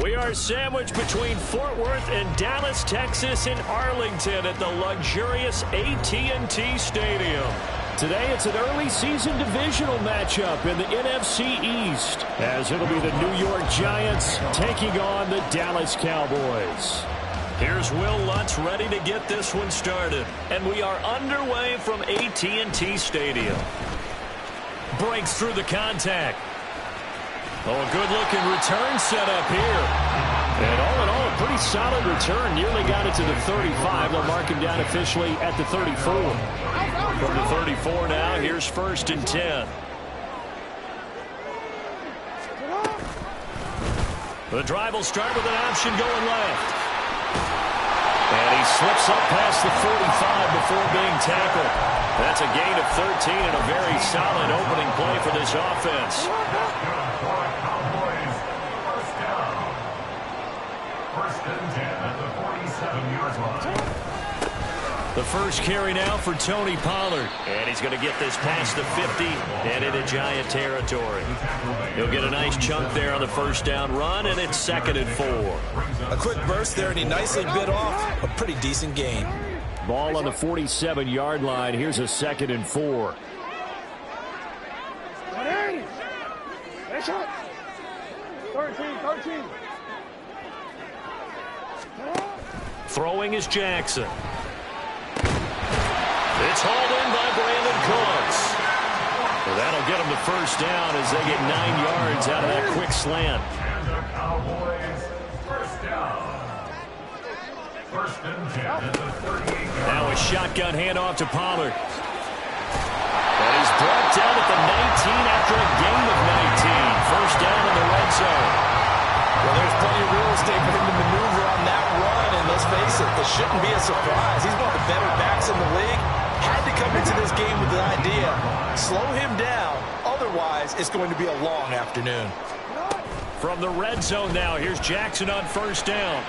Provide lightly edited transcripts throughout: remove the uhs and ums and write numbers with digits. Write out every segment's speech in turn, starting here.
We are sandwiched between Fort Worth and Dallas, Texas in Arlington at the luxurious AT&T Stadium. Today it's an early season divisional matchup in the NFC East, as it'll be the New York Giants taking on the Dallas Cowboys. Here's Will Lutz ready to get this one started, and we are underway from AT&T Stadium. Breaks through the contact. Oh, a good-looking return set up here. And all in all, a pretty solid return. Nearly got it to the 35. They'll mark him down officially at the 34. From the 34 now, here's 1st and 10. The drive will start with an option going left. And he slips up past the 45 before being tackled. That's a gain of 13 and a very solid opening play for this offense. The first carry now for Tony Pollard. And he's going to get this past the 50 and into Giant territory. He'll get a nice chunk there on the first down run, and it's 2nd and 4. A quick burst there, and he nicely bit off a pretty decent gain. Ball on the 47-yard line. Here's a 2nd and 4. Nice shot. 13. Throwing is Jackson. It's hauled in by Brandon Cooks. Well, that'll get him the first down as they get 9 yards out of that quick slant. And the Cowboys first down. 1st and 10 at the 38. Now a shotgun handoff to Pollard. And he's brought down at the 19 after a gain of 19. First down in the red zone. Well, there's plenty of real estate for him to maneuver on that run, and let's face it, this shouldn't be a surprise. He's one of the better backs in the league. Had to come into this game with the idea, slow him down, otherwise it's going to be a long afternoon. From the red zone now, here's Jackson on first down.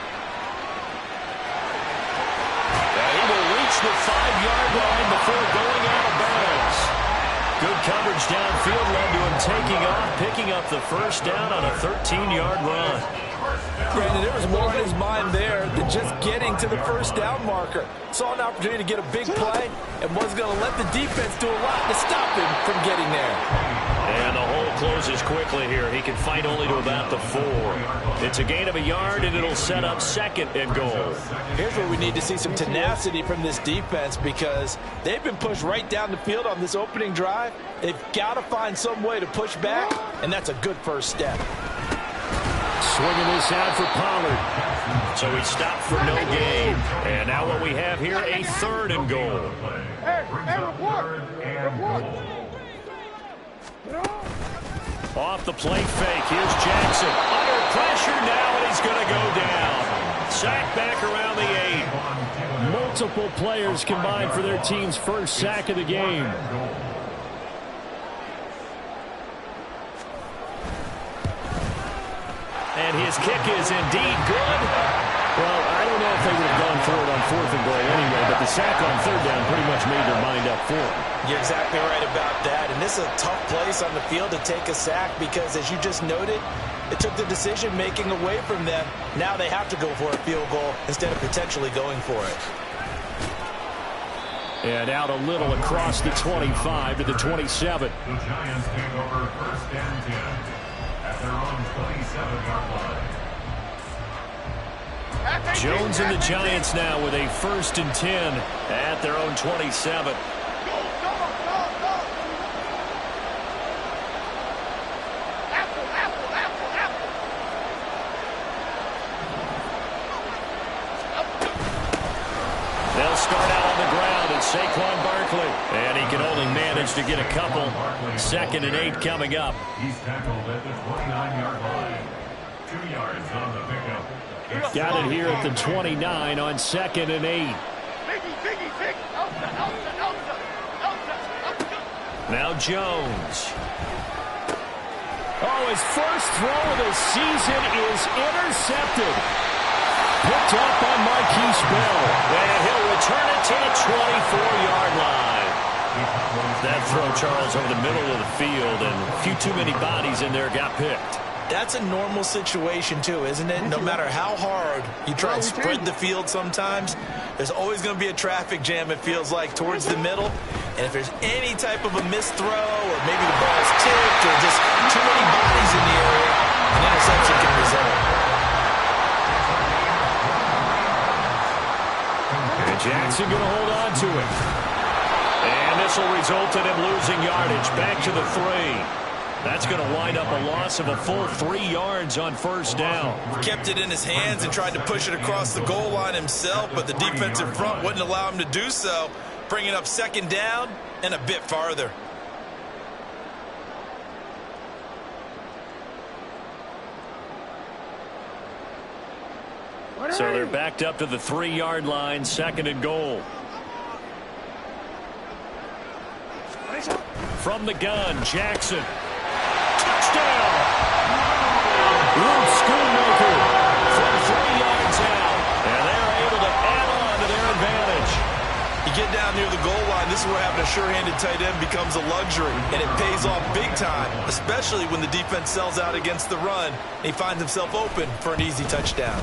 And he will reach the 5-yard line before going out of bounds. Good coverage downfield led to him taking off, picking up the first down on a 13-yard run. Granted, there was more in his mind there than just getting to the first down marker. Saw an opportunity to get a big play and wasn't going to let the defense do a lot to stop him from getting there. And the hole closes quickly here. He can fight only to about the 4. It's a gain of a yard, and it'll set up 2nd and goal. Here's where we need to see some tenacity from this defense, because they've been pushed right down the field on this opening drive. They've got to find some way to push back, and that's a good first step. Swinging this out for Pollard. So he stopped for no gain. And now what we have here, a 3rd and goal. Off the play fake. Here's Jackson. Under pressure now, and he's going to go down. Sack back around the 8. Multiple players combined for their team's first sack of the game. And his kick is indeed good. Well, I don't know if they would have gone for it on 4th and goal anyway, but the sack on 3rd down pretty much made their mind up for it. You're exactly right about that. And this is a tough place on the field to take a sack because, as you just noted, it took the decision-making away from them. Now they have to go for a field goal instead of potentially going for it. And out a little across the 25 to the 27. The Giants take over 1st and 10 at their own 27-yard line. Jones and the Giants now with a 1st and 10 at their own 27. They'll start out on the ground at Saquon Barkley. And he can only manage to get a couple. 2nd and 8 coming up. He's tackled at the 29-yard line. 2 yards on the pickup. Got it here at the 29 on 2nd and 8. Now Jones. Oh, his first throw of the season is intercepted. Picked up by Marquise Bell. And he'll return it to the 24-yard line. That throw, Charles, over the middle of the field, and a few too many bodies in there got picked. That's a normal situation too, isn't it? No matter how hard you try and spread the field sometimes, there's always going to be a traffic jam, it feels like, towards the middle. And if there's any type of a missed throw or maybe the ball's tipped or just too many bodies in the area, an interception can result. And Jackson going to hold on to it. And this will result in him losing yardage. Back to the 3. That's going to wind up a loss of a full 3 yards on first down. Kept it in his hands and tried to push it across the goal line himself, but the defensive front wouldn't allow him to do so, bringing up second down and a bit farther. So they're backed up to the 3-yard line, second and goal. From the gun, Jackson. Touchdown! Luke Schoonmaker from 3 yards out. And they're able to add on to their advantage. You get down near the goal line, this is where having a sure-handed tight end becomes a luxury. And it pays off big time, especially when the defense sells out against the run. And he finds himself open for an easy touchdown.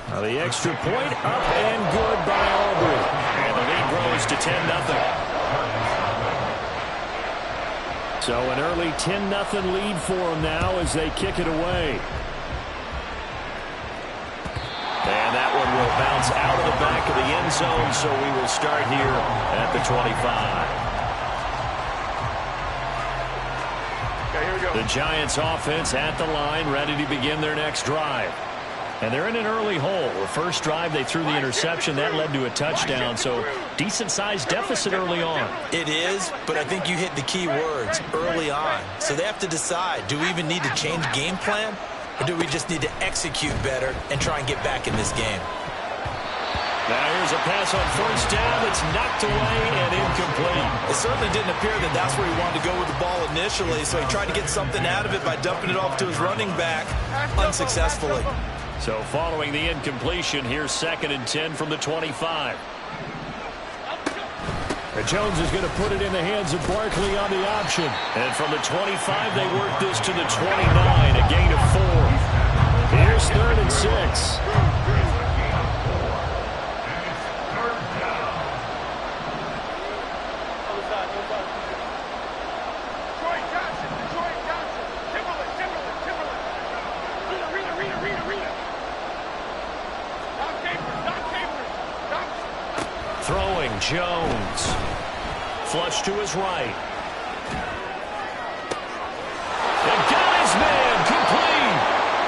Now the extra point up and good by Aubrey. And the lead grows to 10-0. So an early 10-0 lead for them now as they kick it away. And that one will bounce out of the back of the end zone, so we will start here at the 25. Okay, here we go. The Giants offense at the line, ready to begin their next drive. And they're in an early hole. The first drive, they threw the interception. That led to a touchdown, so decent-sized deficit early on. It is, but I think you hit the key words, early on. So they have to decide, do we even need to change game plan, or do we just need to execute better and try and get back in this game? Now here's a pass on first down. It's knocked away and incomplete. It certainly didn't appear that that's where he wanted to go with the ball initially, so he tried to get something out of it by dumping it off to his running back unsuccessfully. So following the incompletion, here's 2nd and 10 from the 25. And Jones is going to put it in the hands of Barkley on the option. And from the 25, they work this to the 29, a gain of 4. Here's 3rd and 6. Throwing, Jones. Flush to his right. And got his man complete.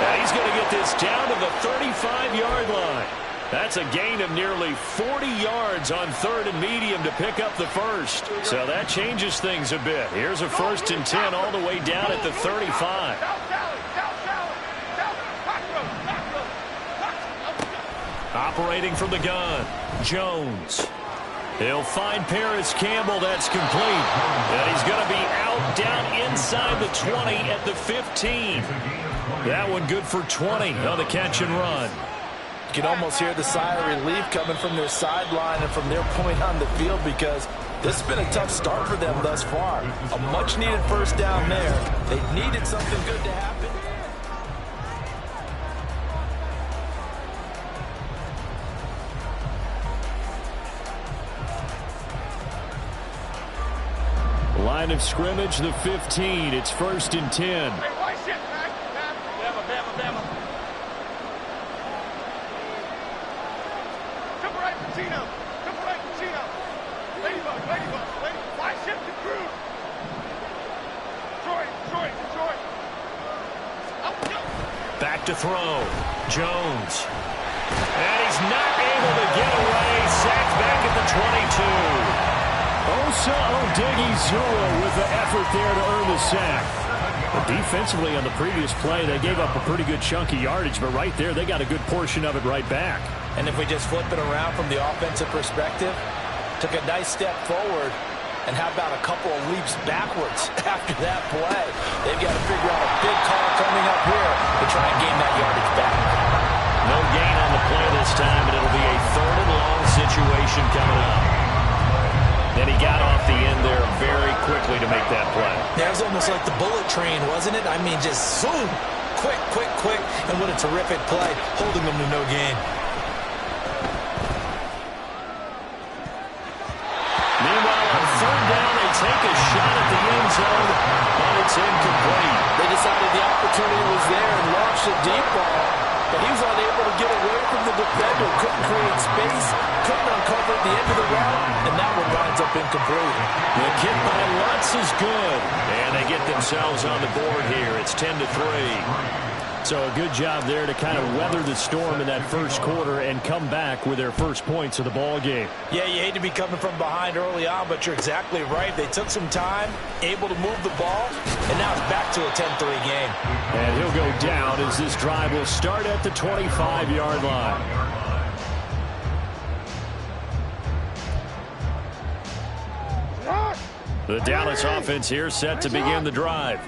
And he's going to get this down to the 35-yard line. That's a gain of nearly 40 yards on 3rd and medium to pick up the first. So that changes things a bit. Here's a 1st and 10 all the way down at the 35. Operating from the gun, Jones. He'll find Paris Campbell. That's complete. And he's going to be out down inside the 20 at the 15. That one good for 20 on the catch and run. You can almost hear the sigh of relief coming from their sideline and from their point on the field, because this has been a tough start for them thus far. A much-needed first down there. They needed something good to happen. Line of scrimmage, the 15. It's 1st and 10. Hey, watch it, man. Bama. Triple right, Pacino. Ladybug. Watch it, the crew. Detroit. Back to throw. Jones. And he's not able to get away. Sacked back at the 22. Osa Odighizuwa with the effort there to earn the sack. But defensively on the previous play, they gave up a pretty good chunk of yardage, but right there, they got a good portion of it right back. And if we just flip it around from the offensive perspective, took a nice step forward, and how about a couple of leaps backwards after that play? They've got to figure out a big call coming up here to try and gain that yardage back. No gain on the play this time, but it'll be a 3rd and long situation coming up. Then he got off the end there very quickly to make that play. That was almost like the bullet train, wasn't it? I mean, just zoom, Quick, quick, quick. And what a terrific play, holding them to no gain. Meanwhile, on third down, they take a shot at the end zone, but it's incomplete. They decided the opportunity was there and launched a deep ball, but he was unable to get away from the defender, couldn't create space, couldn't uncover the end of the route, and that one winds up incomplete. The kick by Lutz is good, and they get themselves on the board here. It's 10-3. So a good job there to kind of weather the storm in that first quarter and come back with their first points of the ball game. Yeah, you hate to be coming from behind early on, but you're exactly right. They took some time, able to move the ball, and now it's back to a 10-3 game. And he'll go down as this drive will start at the 25-yard line. The Dallas offense here set to begin the drive.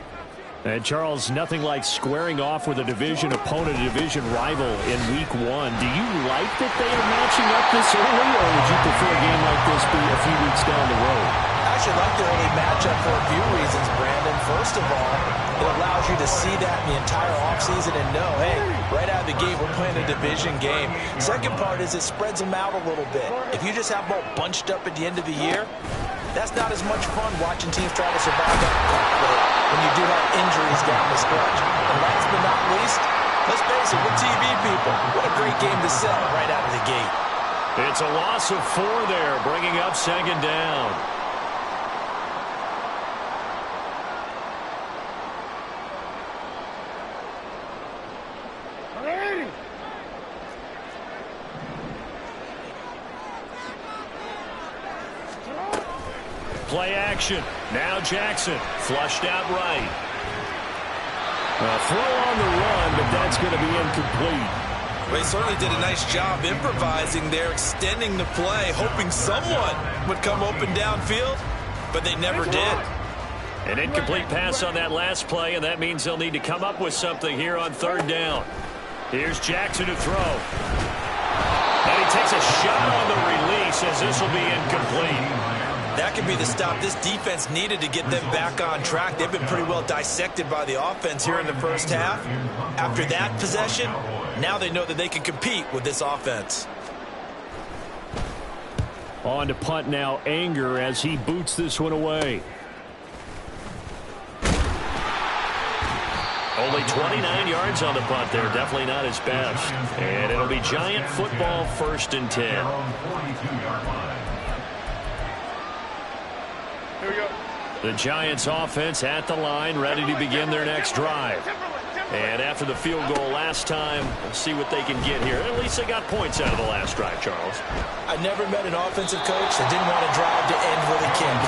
And, Charles, nothing like squaring off with a division opponent, a division rival in Week 1. Do you like that they are matching up this early, or would you prefer a game like this be a few weeks down the road? I actually like the early matchup for a few reasons, Brandon. First of all, it allows you to see that in the entire offseason and know, hey, right out of the gate, we're playing a division game. Second part is it spreads them out a little bit. If you just have them all bunched up at the end of the year, that's not as much fun watching teams try to survive that conflict when you do have injuries down the stretch. And last but not least, let's face it, we're TV people. What a great game to sell right out of the gate. It's a loss of 4 there, bringing up second down. Play action. Now Jackson. Flushed out right. A throw on the run, but that's going to be incomplete. Well, he certainly did a nice job improvising there, extending the play, hoping someone would come open downfield, but they never did. An incomplete pass on that last play, and that means they'll need to come up with something here on third down. Here's Jackson to throw. And he takes a shot on the release as this will be incomplete. That could be the stop this defense needed to get them back on track. They've been pretty well dissected by the offense here in the first half. After that possession, now they know that they can compete with this offense. On to punt now, Anger, as he boots this one away. Only 29 yards on the punt there. Definitely not his best. And it'll be Giant football, 1st and 10. Here we go. The Giants offense at the line, ready to begin their next drive. And after the field goal last time, we'll see what they can get here. At least they got points out of the last drive, Charles. I never met an offensive coach that didn't want a drive to end with a kick.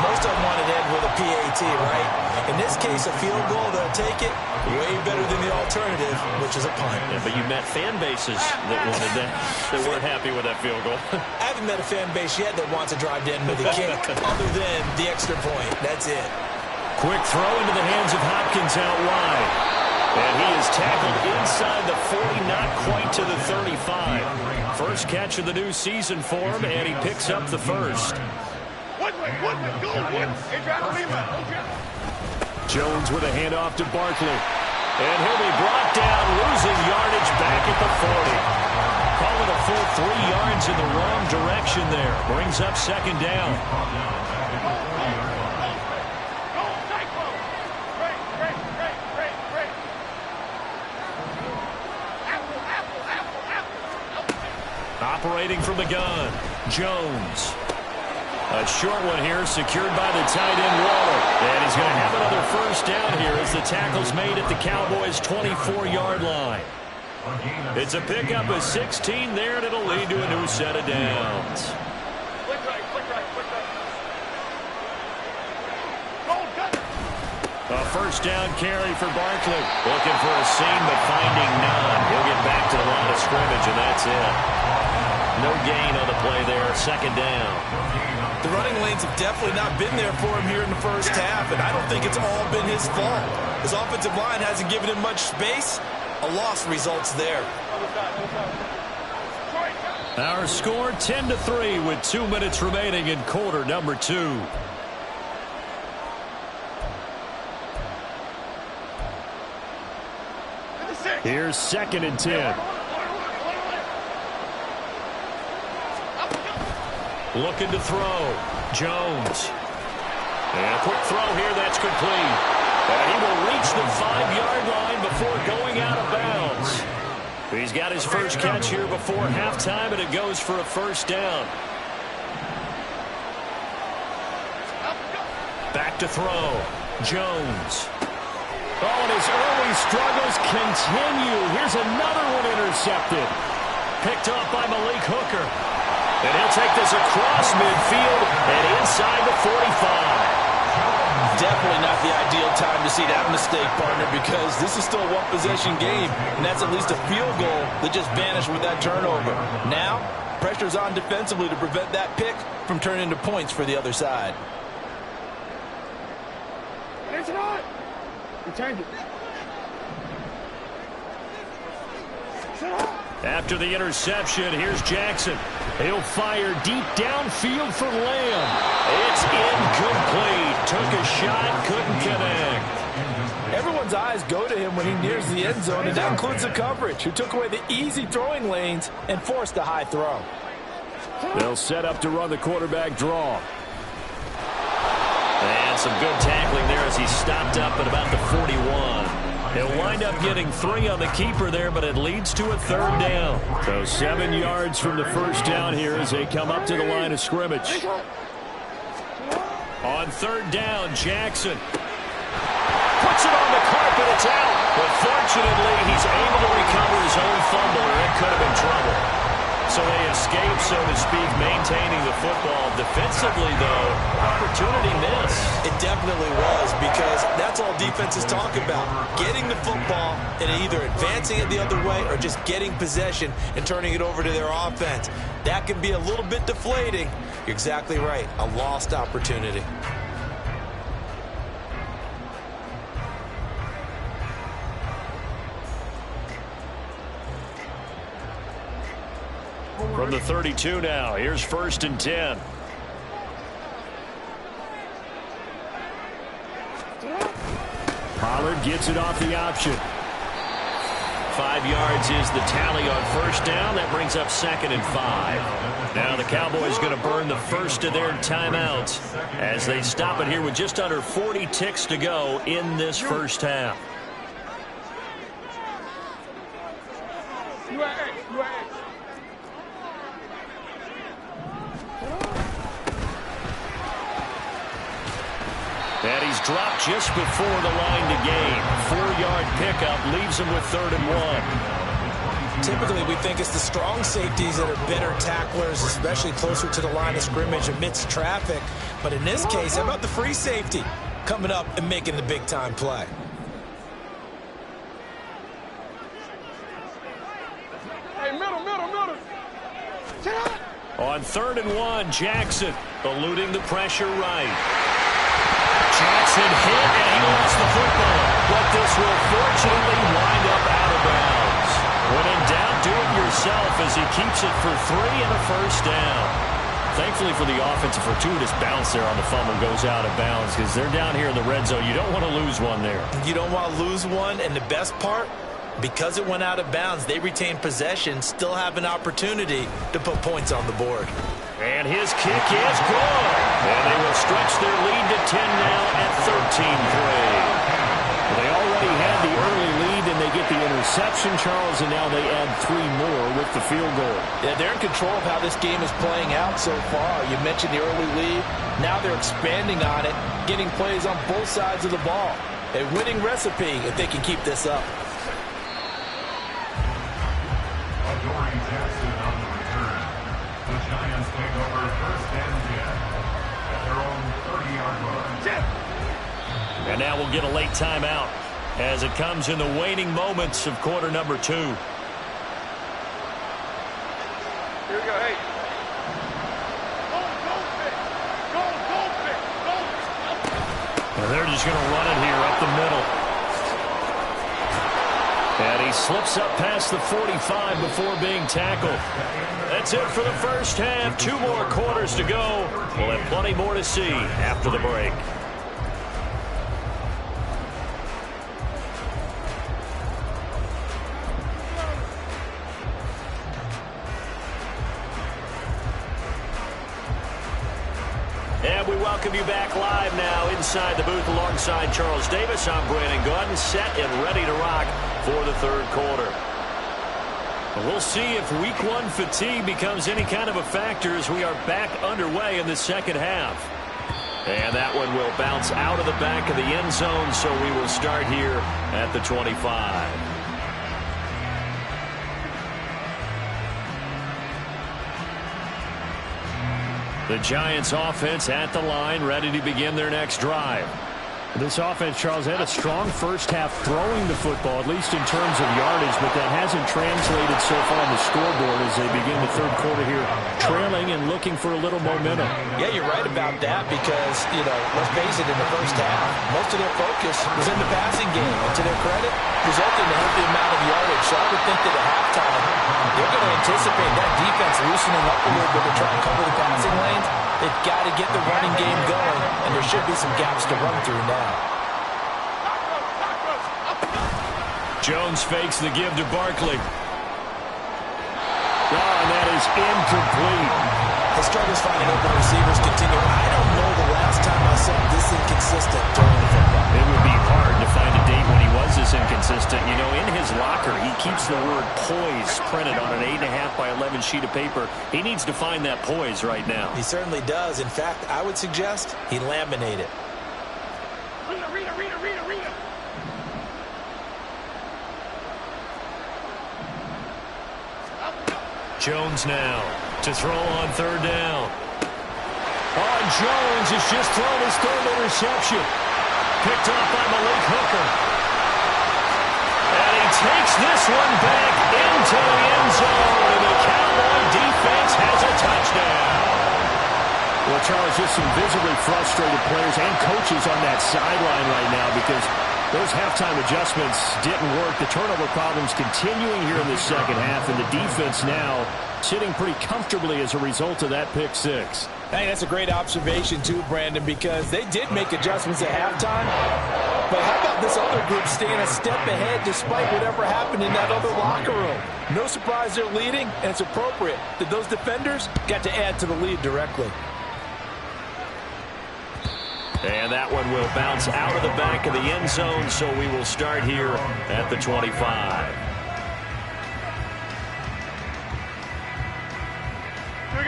Most of them want it to end with a PAT, right? In this case, a field goal, they'll take it way better than the alternative, which is a punt. Yeah, but you met fan bases that wanted that, that weren't happy with that field goal. I haven't met a fan base yet that wants a drive to end with a kick, other than the extra point. That's it. Quick throw into the hands of Hopkins out wide. And he is tackled inside the 40, not quite to the 35. First catch of the new season for him, and he picks up the first. Woodley, go, Wood. Adrian Lima. Jones with a handoff to Barkley. And he'll be brought down, losing yardage back at the 40. Call it a full 3 yards in the wrong direction there. Brings up second down. Operating from the gun, Jones. A short one here, secured by the tight end Waller. And he's going to have another first down here as the tackle's made at the Cowboys' 24-yard line. It's a pickup of 16 there, and it'll lead to a new set of downs. Flick right. A first down carry for Barkley. Looking for a seam, but finding none. He'll get back to the line of scrimmage, and that's it. No gain on the play there. Second down. The running lanes have definitely not been there for him here in the first half, and I don't think it's all been his fault. His offensive line hasn't given him much space. A loss results there. Our score 10-3 with 2 minutes remaining in quarter number 2. Here's 2nd and 10. Looking to throw. Jones. And a quick throw here. That's complete. And he will reach the 5-yard line before going out of bounds. He's got his first catch here before halftime, and it goes for a first down. Back to throw. Jones. Oh, and his early struggles continue. Here's another one intercepted. Picked up by Malik Hooker. And he'll take this across midfield and inside the 45. Definitely not the ideal time to see that mistake, partner, because this is still a one-possession game, and that's at least a field goal that just vanished with that turnover. Now, pressure's on defensively to prevent that pick from turning into points for the other side. It's not. Return it. After the interception, here's Jackson. He'll fire deep downfield for Lamb. It's incomplete. Took a shot, couldn't connect. Everyone's eyes go to him when he nears the end zone, and that includes the coverage, who took away the easy throwing lanes and forced a high throw. They'll set up to run the quarterback draw. And some good tackling there as he stopped up at about the 41. He'll wind up getting 3 on the keeper there, but it leads to a 3rd down. So 7 yards from the first down here as they come up to the line of scrimmage. On 3rd down, Jackson puts it on the carpet. It's out. But fortunately, he's able to recover his own fumble, or it could have been trouble. So they escape, so to speak, maintaining the football. Defensively, though, opportunity missed. It definitely was, because that's all defenses talk about. Getting the football and either advancing it the other way or just getting possession and turning it over to their offense. That can be a little bit deflating. You're exactly right. A lost opportunity. From the 32 now, here's 1st and 10. Pollard gets it off the option. 5 yards is the tally on 1st down. That brings up 2nd and 5. Now the Cowboys going to burn the first of their timeouts as they stop it here with just under 40 ticks to go in this first half. And he's dropped just before the line to gain. 4-yard pickup leaves him with 3rd and 1. Typically, we think it's the strong safeties that are better tacklers, especially closer to the line of scrimmage amidst traffic. But in this case, how about the free safety coming up and making the big-time play? Hey, middle. On 3rd and 1, Jackson eluding the pressure right. Jackson hit, and he lost the football. But this will fortunately wind up out of bounds. When in doubt, do it yourself as he keeps it for 3 and a first down. Thankfully for the offense, a fortuitous bounce there on the fumble goes out of bounds because they're down here in the red zone. You don't want to lose one there. You don't want to lose one, and the best part, because it went out of bounds, they retain possession, still have an opportunity to put points on the board. And his kick is good. And they will stretch their lead to 10 now at 13-3. They already had the early lead, and they get the interception, Charles, and now they add 3 more with the field goal. Yeah, they're in control of how this game is playing out so far. You mentioned the early lead. Now they're expanding on it, getting plays on both sides of the ball. A winning recipe if they can keep this up. Adoree Jackson on the return. The Giants take over 1st and 10 at their own 30-yard line. And now we'll get a late timeout as it comes in the waning moments of quarter number 2. Here we go, hey. Go. And they're just going to run it here up the middle. And he slips up past the 45 before being tackled. That's it for the first half. 2 more quarters to go. We'll have plenty more to see after the break. welcome you back live now inside the booth alongside Charles Davis. I'm Brandon Gaudin, set and ready to rock for the third quarter. We'll see if week one fatigue becomes any kind of a factor as we are back underway in the second half. And that one will bounce out of the back of the end zone, so we will start here at the 25. The Giants offense at the line, ready to begin their next drive. This offense, Charles, had a strong first half throwing the football, at least in terms of yardage, but that hasn't translated so far on the scoreboard as they begin the third quarter here, trailing and looking for a little momentum. Yeah, you're right about that because, let's face it, in the first half, most of their focus was in the passing game. And to their credit, resulted in a healthy amount of yardage. So I would think that at halftime, they're going to anticipate that defense loosening up a little bit to try and cover the passing lanes. They've got to get the running game going, and there should be some gaps to run through now. Jones fakes the give to Barkley. Oh, and that is incomplete. The struggles finding open receivers continue. I don't know the last time I saw this inconsistent during the football. It would be hard to find a date when he was this inconsistent. In his locker, he keeps the word poise printed on an 8.5 by 11 sheet of paper. He needs to find that poise right now. He certainly does. In fact, I would suggest he laminate it. Read. Jones now to throw on third down. Oh, Jones has just thrown his third interception. Picked off by Malik Hooker. And he takes this one back into the end zone. And the Cowboy defense has a touchdown. Well, Charles, just some visibly frustrated players and coaches on that sideline right now because those halftime adjustments didn't work. The turnover problems continuing here in the second half, and the defense now sitting pretty comfortably as a result of that pick six. Hey, that's a great observation too, Brandon, because they did make adjustments at halftime. But how about this other group staying a step ahead despite whatever happened in that other locker room? No surprise they're leading, and it's appropriate that those defenders got to add to the lead directly. And that one will bounce out of the back of the end zone, so we will start here at the 25.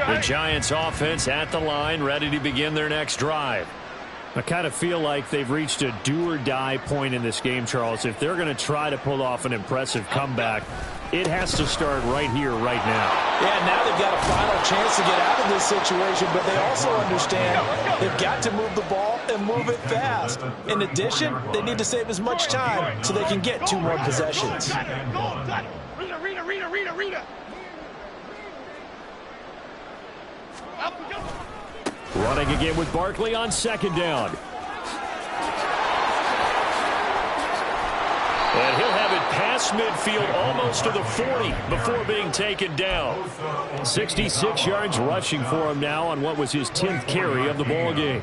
The Giants offense at the line, ready to begin their next drive. I kind of feel like they've reached a do-or-die point in this game, Charles. If they're going to try to pull off an impressive comeback, it has to start right here, right now. Yeah, now they've got a final chance to get out of this situation, but they also understand they've got to move the ball and move it fast. In addition, they need to save as much time so they can get 2 more possessions. Rita. Running again with Barkley on second down. And he'll have it past midfield almost to the 40 before being taken down. 66 yards rushing for him now on what was his 10th carry of the ball game.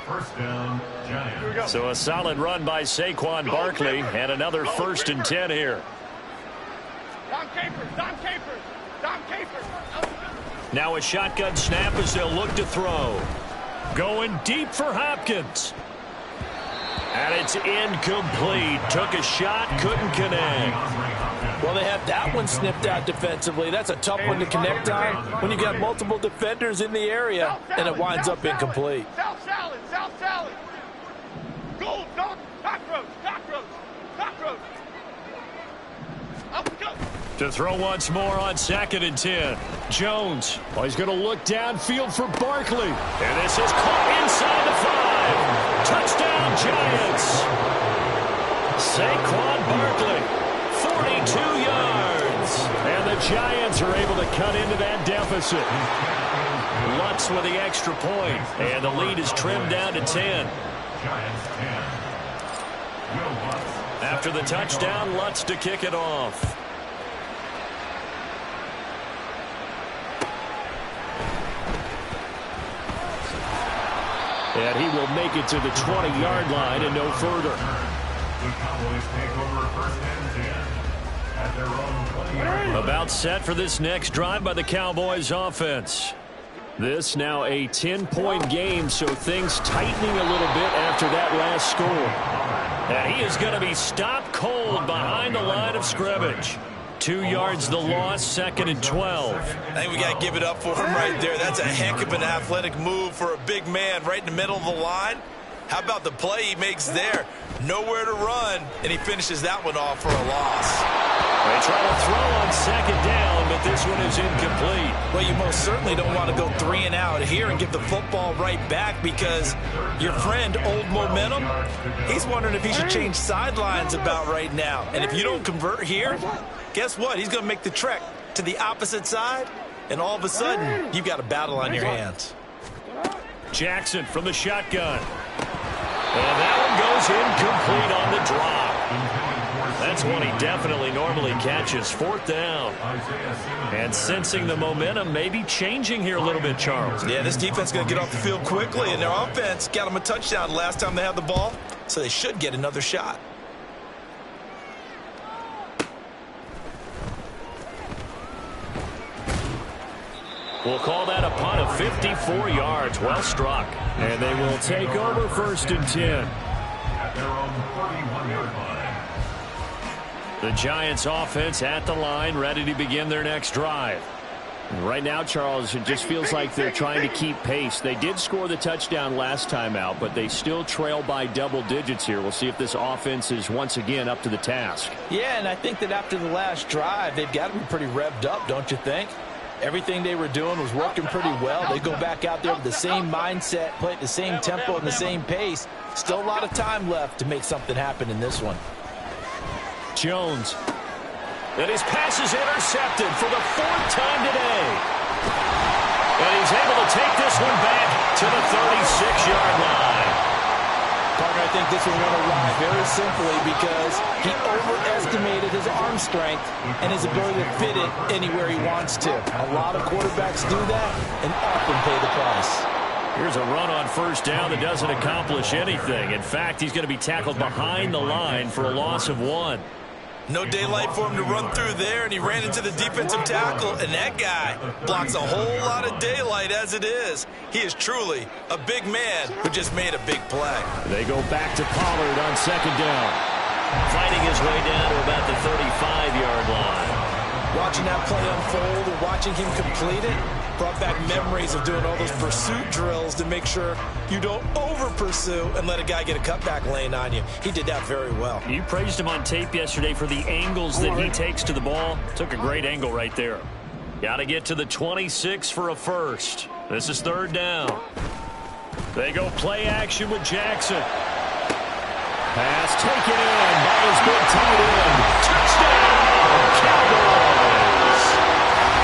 First down, Giants. So a solid run by Saquon Barkley and another 1st and 10 here. Dom Capers. Now a shotgun snap as they'll look to throw. Going deep for Hopkins. And it's incomplete. Took a shot, couldn't connect. Well, they have that one snipped out defensively. That's a tough one to connect on when you got multiple defenders in the area, and it winds up incomplete. South salad. Gold dog, cockroach. Up we go. To throw once more on 2nd and 10. Jones. Oh, he's going to look downfield for Barkley. And this is caught inside the 5. Touchdown, Giants. Saquon Barkley, 42 yards. And the Giants are able to cut into that deficit. Lutz with the extra point. And the lead is trimmed down to 10. Giants 10. Will Lutz. After the touchdown, Lutz to kick it off. And he will make it to the 20-yard line and no further. The Cowboys take over 1st and 10 at their own 20-yard line. About set for this next drive by the Cowboys offense. This now a 10-point game, so things tightening a little bit after that last score. And he is going to be stopped cold behind the line of scrimmage. 2 yards the loss, 2nd and 12. I think we got to give it up for him right there. That's a heck of an athletic move for a big man right in the middle of the line. How about the play he makes there? Nowhere to run, and he finishes that one off for a loss. They try to throw on 2nd down, but this one is incomplete. Well, you most certainly don't want to go 3 and out here and give the football right back because your friend, Old Momentum, he's wondering if he should change sidelines about right now. And if you don't convert here, guess what? He's going to make the trek to the opposite side, and all of a sudden, you've got a battle on your hands. Jackson from the shotgun. And that one goes incomplete on the drop. That's one he definitely normally catches. 4th down. And sensing the momentum, maybe changing here a little bit, Charles. Yeah, this defense is going to get off the field quickly, and their offense got them a touchdown last time they had the ball, so they should get another shot. We'll call that a punt of 54 yards. Well struck. And they will take over 1st and 10. At their own 31-yard line. The Giants offense at the line, ready to begin their next drive. Right now, Charles, it just feels like they're trying to keep pace. They did score the touchdown last time out, but they still trail by double digits here. We'll see if this offense is once again up to the task. Yeah, and I think that after the last drive, they've got to be pretty revved up, don't you think? Everything they were doing was working pretty well. They go back out there with the same mindset, play at the same tempo and the same pace. Still a lot of time left to make something happen in this one. Jones. And his pass is intercepted for the 4th time today. And he's able to take this one back to the 36-yard line. Partner, I think this one went awry very simply because he overestimated his arm strength and his ability to fit it anywhere he wants to. A lot of quarterbacks do that and often pay the price. Here's a run on 1st down that doesn't accomplish anything. In fact, he's going to be tackled behind the line for a loss of 1. No daylight for him to run through there, and he ran into the defensive tackle, and that guy blocks a whole lot of daylight as it is. He is truly a big man who just made a big play. They go back to Pollard on 2nd down. Fighting his way down to about the 35-yard line. Watching that play unfold and watching him complete it brought back memories of doing all those pursuit drills to make sure you don't over-pursue and let a guy get a cutback lane on you. He did that very well. You praised him on tape yesterday for the angles that he takes to the ball. Took a great angle right there. Got to get to the 26 for a first. This is 3rd down. They go play action with Jackson. Pass taken in by his big tight end. Touchdown, Cowboys!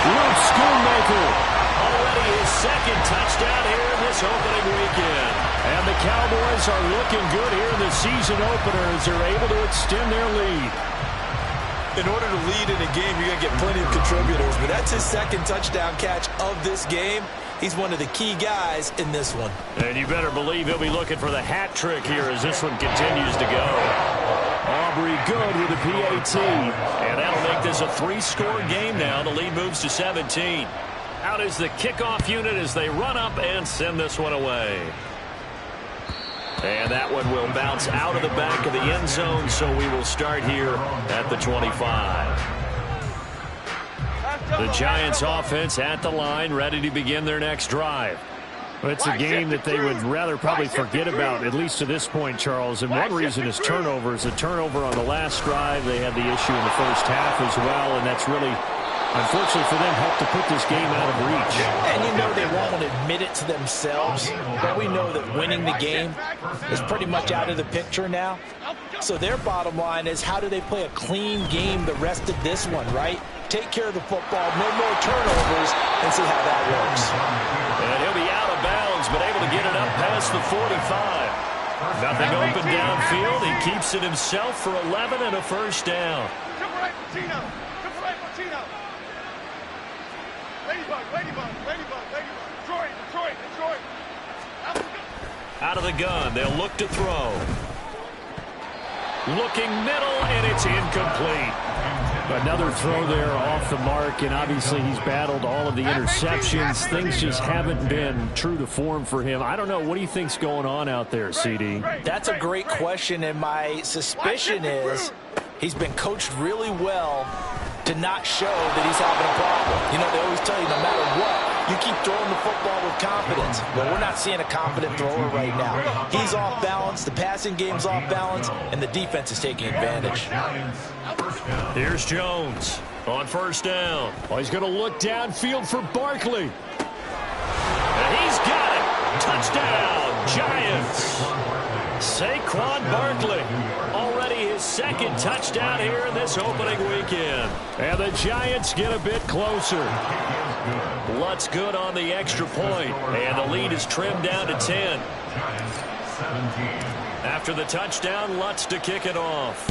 Luke Schoonmaker. Already his 2nd touchdown here in this opening weekend. And the Cowboys are looking good here in the season opener as they're able to extend their lead. In order to lead in a game, you're going to get plenty of contributors, but that's his 2nd touchdown catch of this game. He's one of the key guys in this one. And you better believe he'll be looking for the hat trick here as this one continues to go. Aubrey good with a PAT. And that'll make this a 3-score game now. The lead moves to 17. Out is the kickoff unit as they run up and send this one away. And that one will bounce out of the back of the end zone, so we will start here at the 25. The Giants offense at the line, ready to begin their next drive. It's a game that they would rather probably forget about, at least to this point, Charles. And one reason is turnovers. A turnover on the last drive. They had the issue in the 1st half as well, and that's really, unfortunately for them, helped to put this game out of reach. And you know they won't admit it to themselves, but we know that winning the game is pretty much out of the picture now. So their bottom line is, how do they play a clean game the rest of this one, right? Take care of the football, no more turnovers, and see how that works. And he'll be out of bounds, but able to get it up past the 45. Nothing open downfield. He keeps it himself for 11 and a 1st down. Out of the gun, they'll look to throw. Looking middle, and it's incomplete. Another throw there off the mark, and obviously he's battled all of the interceptions. Things just haven't been true to form for him. I don't know. What do you think's going on out there, CD? That's a great question, and my suspicion is he's been coached really well to not show that he's having a problem. You know, they always tell you no matter what, you keep throwing the football with confidence. Well, we're not seeing a confident thrower right now. He's off balance, the passing game's off balance, and the defense is taking advantage. Here's Jones on first down. Oh, he's going to look downfield for Barkley. And he's got it. Touchdown, Giants. Saquon Barkley, already his second touchdown here in this opening weekend. And the Giants get a bit closer. Lutz good on the extra point, and the lead is trimmed down to 10. After the touchdown, Lutz to kick it off.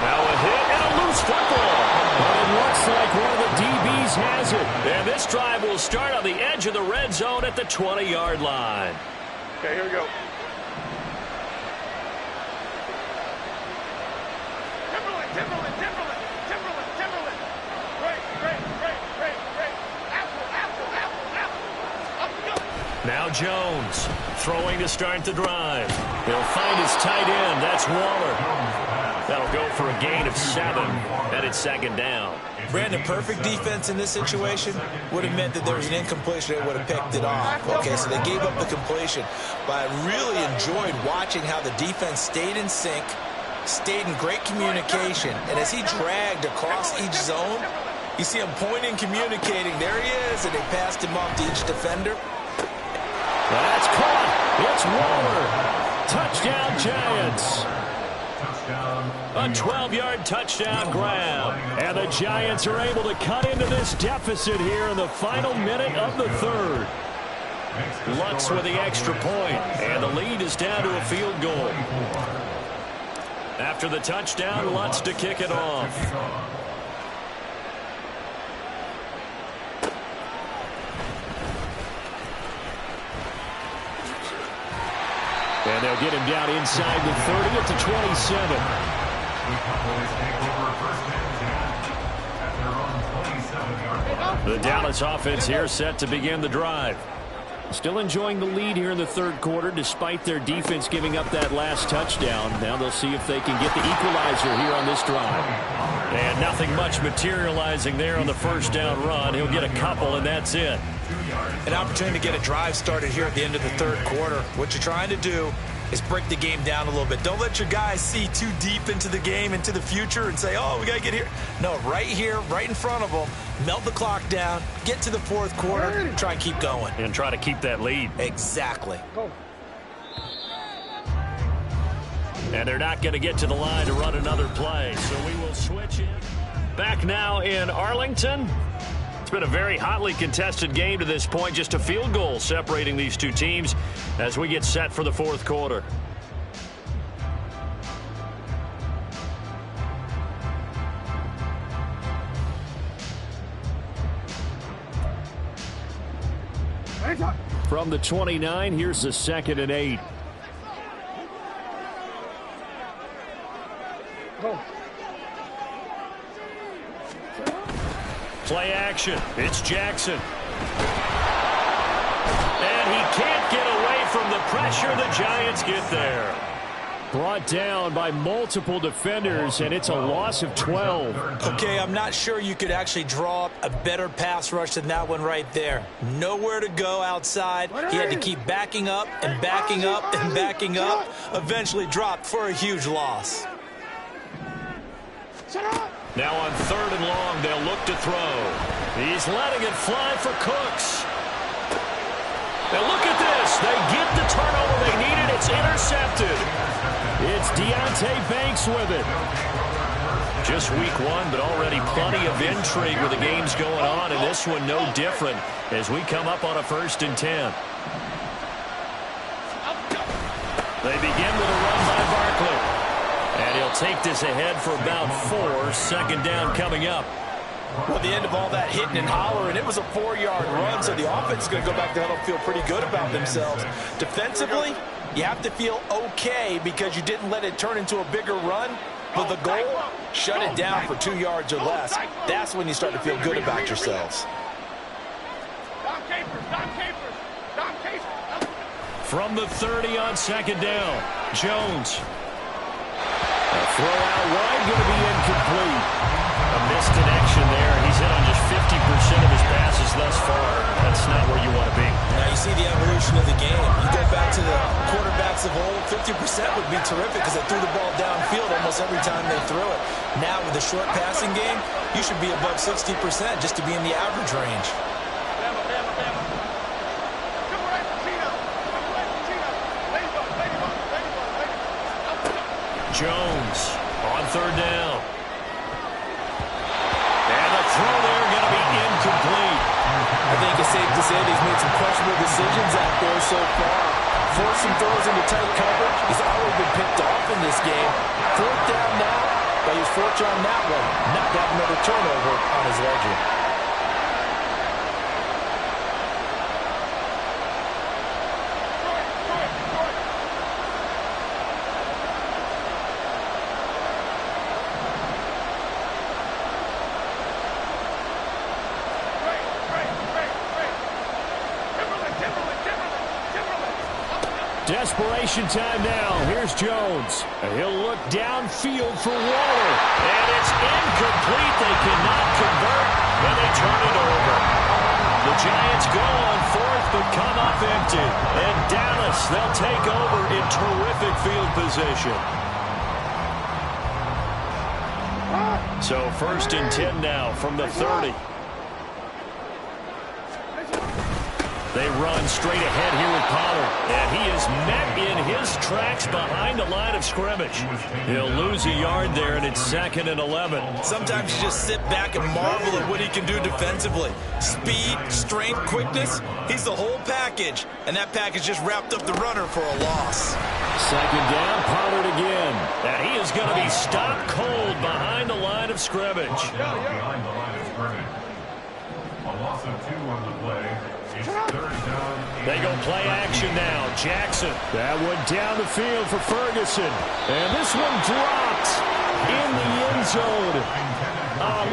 Now a hit and a loose football. But it looks like one of the DBs has it. And this drive will start on the edge of the red zone at the 20-yard line. Okay, here we go. Timberland. Great. Apple. Now Jones throwing to start the drive. He'll find his tight end. That's Waller. That'll go for a gain of 7, and it's second down. Brandon, perfect defense in this situation would have meant that there was an incompletion. They would have picked it off. Okay, so they gave up the completion. But I really enjoyed watching how the defense stayed in sync, stayed in great communication. And as he dragged across each zone, you see him pointing, communicating. There he is, and they passed him off to each defender. That's caught. It's Waller. Touchdown, Giants. A 12-yard touchdown grab. And the Giants are able to cut into this deficit here in the final minute of the third. Lutz with the extra point, and the lead is down to a field goal. After the touchdown, Lutz to kick it off. And they'll get him down inside the 30 at the 27. The Dallas offense here set to begin the drive. Still enjoying the lead here in the third quarter despite their defense giving up that last touchdown. Now they'll see if they can get the equalizer here on this drive. And nothing much materializing there on the first down run. He'll get a couple, and that's it. An opportunity to get a drive started here at the end of the third quarter. What you're trying to do is break the game down a little bit. Don't let your guys see too deep into the game, into the future, and say, oh, we got to get here. No, right here, right in front of them, melt the clock down, get to the fourth quarter, and try and keep going. And try to keep that lead. Exactly. And they're not going to get to the line to run another play, so we will switch in. Back now in Arlington. It's been a very hotly contested game to this point. Just a field goal separating these two teams as we get set for the fourth quarter. From the 29, here's the 2nd and 8. Go. Play action. It's Jackson. And he can't get away from the pressure. The Giants get there. Brought down by multiple defenders, and it's a loss of 12. Okay, I'm not sure you could actually draw up a better pass rush than that one right there. Nowhere to go outside. He had to keep backing up and backing up and backing up. Eventually dropped for a huge loss. Now on 3rd and long, they'll look to throw. He's letting it fly for Cooks. Now look at this. They get the turnover they needed. It's intercepted. It's Deonte Banks with it. Just week 1, but already plenty of intrigue with the games going on, and this one no different as we come up on a 1st and 10. They begin with a run by Barkley. And he'll take this ahead for about 4. 2nd down coming up. Well, the end of all that hitting and hollering, it was a 4-yard run, so the offense is going to go back to huddle, feel pretty good about themselves. Defensively, you have to feel okay because you didn't let it turn into a bigger run, but the goal, shut it down for 2 yards or less. That's when you start to feel good about yourselves. From the 30 on second down, Jones. A throw out wide, going to be incomplete. A missed connection there. He's hit on just 50% of his passes thus far. That's not where you want to be. Now you see the evolution of the game. You go back to the quarterbacks of old, 50% would be terrific because they threw the ball downfield almost every time they threw it. Now with the short passing game, you should be above 60% just to be in the average range. Jones on third down. And the throw there going to be incomplete. I think it's safe to say that he's made some questionable decisions out there so far. Forced some throws into tight coverage. He's already been picked off in this game. Fourth down now, but he's fortunate on that one. Not to have another turnover on his ledger. Desperation time now. Here's Jones. He'll look downfield for Waller. And it's incomplete. They cannot convert, and they turn it over. The Giants go on fourth, but come up empty. And Dallas, they'll take over in terrific field position. So 1st and 10 now from the 30. They run straight ahead here with Pollard, and he is met in his tracks behind the line of scrimmage. He'll lose a yard there, and it's 2nd and 11. Sometimes you just sit back and marvel at what he can do defensively. Speed, strength, quickness, he's the whole package, and that package just wrapped up the runner for a loss. 2nd down, Pollard again, and he is going to be stopped cold behind the line of scrimmage. Behind the line of scrimmage. A loss of 2 on the play. They go play action now. Jackson. That one down the field for Ferguson. And this one dropped in the end zone.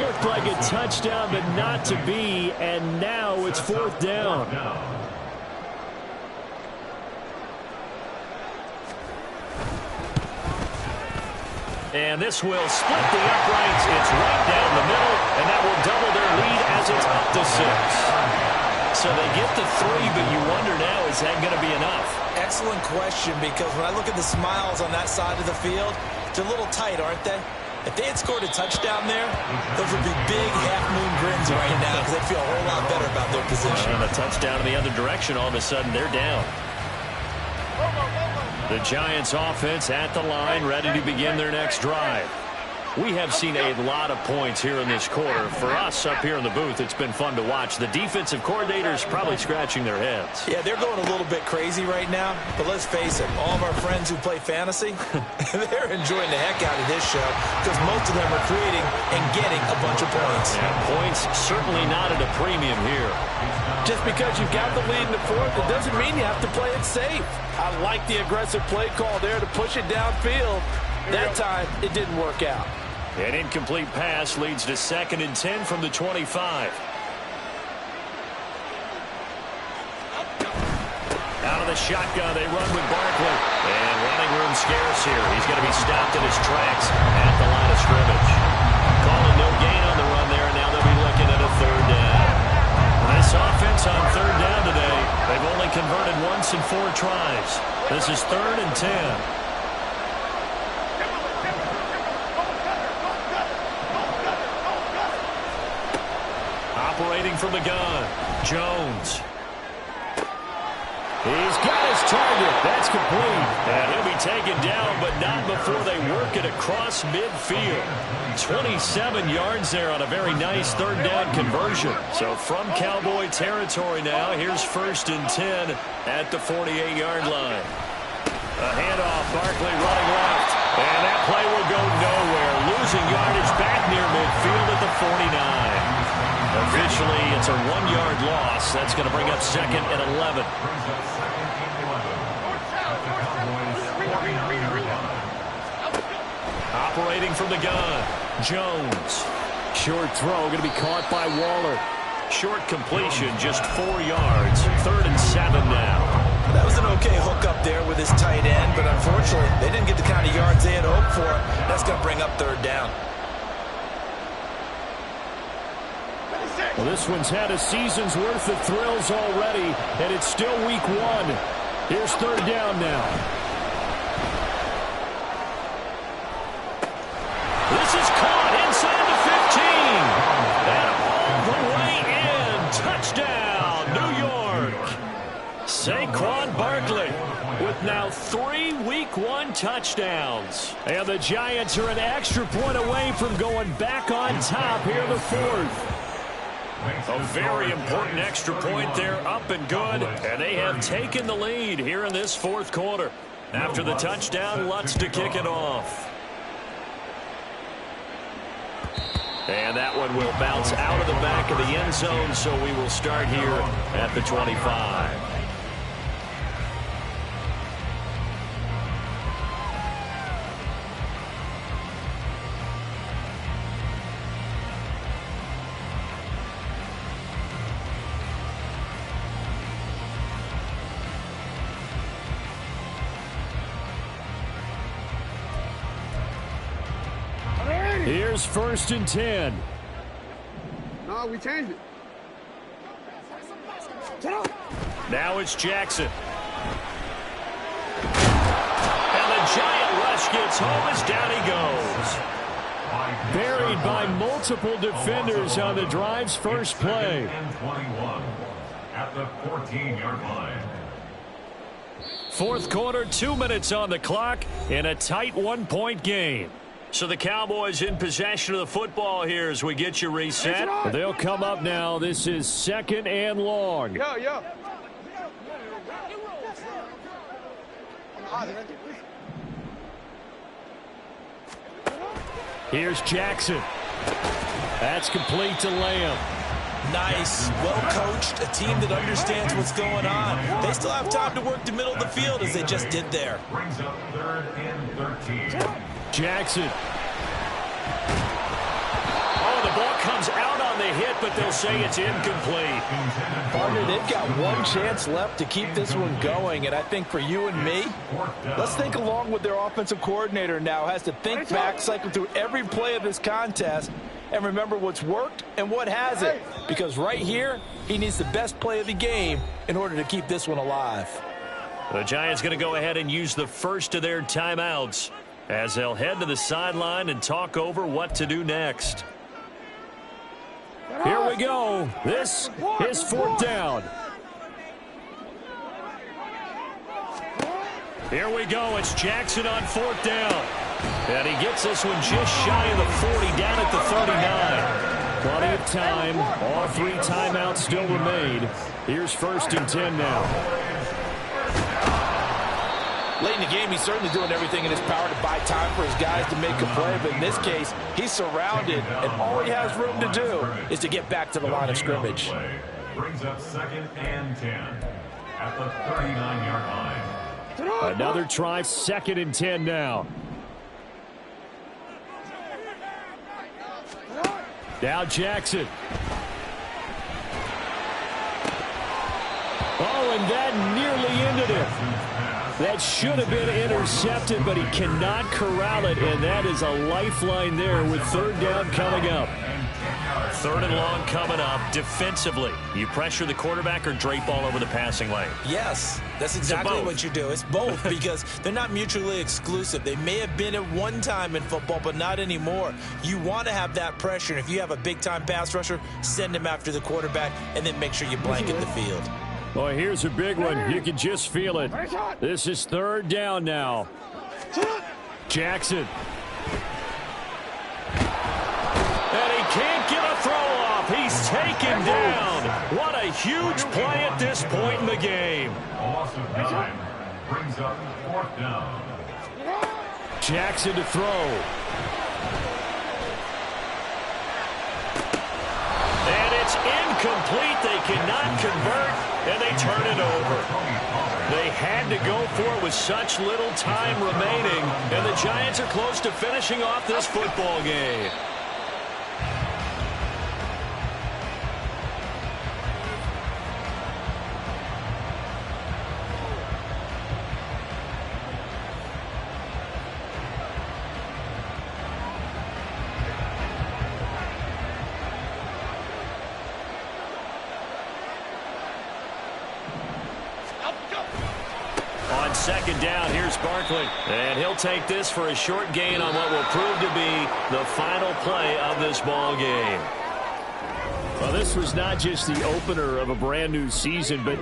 Looked like a touchdown, but not to be. And now it's 4th down. And this will split the uprights. It's right down the middle, and that will double their lead as it's up to 6. So they get the 3, but you wonder now, is that going to be enough? Excellent question, because when I look at the smiles on that side of the field, they're a little tight, aren't they? If they had scored a touchdown there, those would be big half-moon grins right now because they'd feel a whole lot better about their position. And a touchdown in the other direction, all of a sudden they're down. The Giants offense at the line, ready to begin their next drive. We have seen a lot of points here in this quarter. For us up here in the booth, it's been fun to watch. The defensive coordinators probably scratching their heads. Yeah, they're going a little bit crazy right now. But let's face it, all of our friends who play fantasy, they're enjoying the heck out of this show because most of them are creating and getting a bunch of points. Yeah, points certainly not at a premium here. Just because you've got the lead in the fourth, it doesn't mean you have to play it safe. I like the aggressive play call there to push it downfield. That time, it didn't work out. An incomplete pass leads to 2nd and 10 from the 25. Out of the shotgun, they run with Barkley. And running room scarce here. He's going to be stopped in his tracks at the line of scrimmage. Calling no gain on the run there, and now they'll be looking at a 3rd down. This offense on 3rd down today, they've only converted once in 4 tries. This is 3rd and 10. Operating from the gun, Jones. He's got his target. That's complete. And he'll be taken down, but not before they work it across midfield. 27 yards there on a very nice 3rd down conversion. So from Cowboy territory now, here's 1st and 10 at the 48-yard line. A handoff, Barkley running left. And that play will go nowhere. losing yardage back near midfield at the 49. Officially, it's a 1-yard loss. That's going to bring up second and 11. Operating from the gun, Jones. Short throw going to be caught by Waller. Short completion, just 4 yards. 3rd and 7 now. That was an okay hook up there with his tight end, but unfortunately, they didn't get the kind of yards they had hoped for. That's going to bring up 3rd down. Well, this one's had a season's worth of thrills already, and it's still week 1. Here's 3rd down now. This is caught inside the 15. And all the way in. Touchdown, New York. Saquon Barkley with now 3 week 1 touchdowns. And the Giants are an extra point away from going back on top here in the 4th. A very important extra point there, up and good, and they have taken the lead here in this 4th quarter. After the touchdown, Lutz to kick it off. And that one will bounce out of the back of the end zone, so we will start here at the 25. Here's 1st and 10. No, we changed it. Now it's Jackson. And the giant rush gets home as down he goes. Buried by multiple defenders on the drive's first play. 21 at the 14-yard line. 4th quarter, 2 minutes on the clock in a tight 1-point game. So the Cowboys in possession of the football here as we get you reset. They'll come up now. This is 2nd and long. Yo. Here's Jackson. That's complete to Lamb. Nice, well-coached, a team that understands what's going on. They still have time to work the middle of the field as they just did there. Brings up 3rd and 13. Jackson. Oh, the ball comes out on the hit, but they'll say it's incomplete. Partner, they've got one chance left to keep this one going, and I think for you and me, let's think along with their offensive coordinator now. Has to think back, cycle through every play of this contest, and remember what's worked and what hasn't. Because right here, he needs the best play of the game in order to keep this one alive. The Giants going to go ahead and use the first of their timeouts as they'll head to the sideline and talk over what to do next. Here we go. This is 4th down. Here we go. It's Jackson on 4th down. And he gets this one just shy of the 40, down at the 39. Plenty of time. All 3 timeouts still remain. Here's 1st and 10 now. Late in the game, he's certainly doing everything in his power to buy time for his guys to make a play. But in this case, he's surrounded, and all he has room to do is to get back to the line of scrimmage. Brings up 2nd and 10 at the 39-yard line. Another try, 2nd and 10 now. Now Jackson. Oh, and that nearly ended it. That should have been intercepted, but he cannot corral it, and that is a lifeline there with 3rd down coming up. 3rd and long coming up. Defensively, you pressure the quarterback or drape all over the passing lane? Yes, that's exactly what you do. It's both because they're not mutually exclusive. They may have been at one time in football, but not anymore. You want to have that pressure, and if you have a big-time pass rusher, send him after the quarterback, and then make sure you blanket the field. Well, here's a big one. You can just feel it. This is 3rd down now. Jackson. And he can't get a throw off. He's taken down. What a huge play at this point in the game. Loss of time brings up 4th down. Jackson to throw. And it's incomplete. They cannot convert, and they turn it over. They had to go for it with such little time remaining, and the Giants are close to finishing off this football game. On second down, here's Barkley. And he'll take this for a short gain on what will prove to be the final play of this ball game. Well, this was not just the opener of a brand new season, but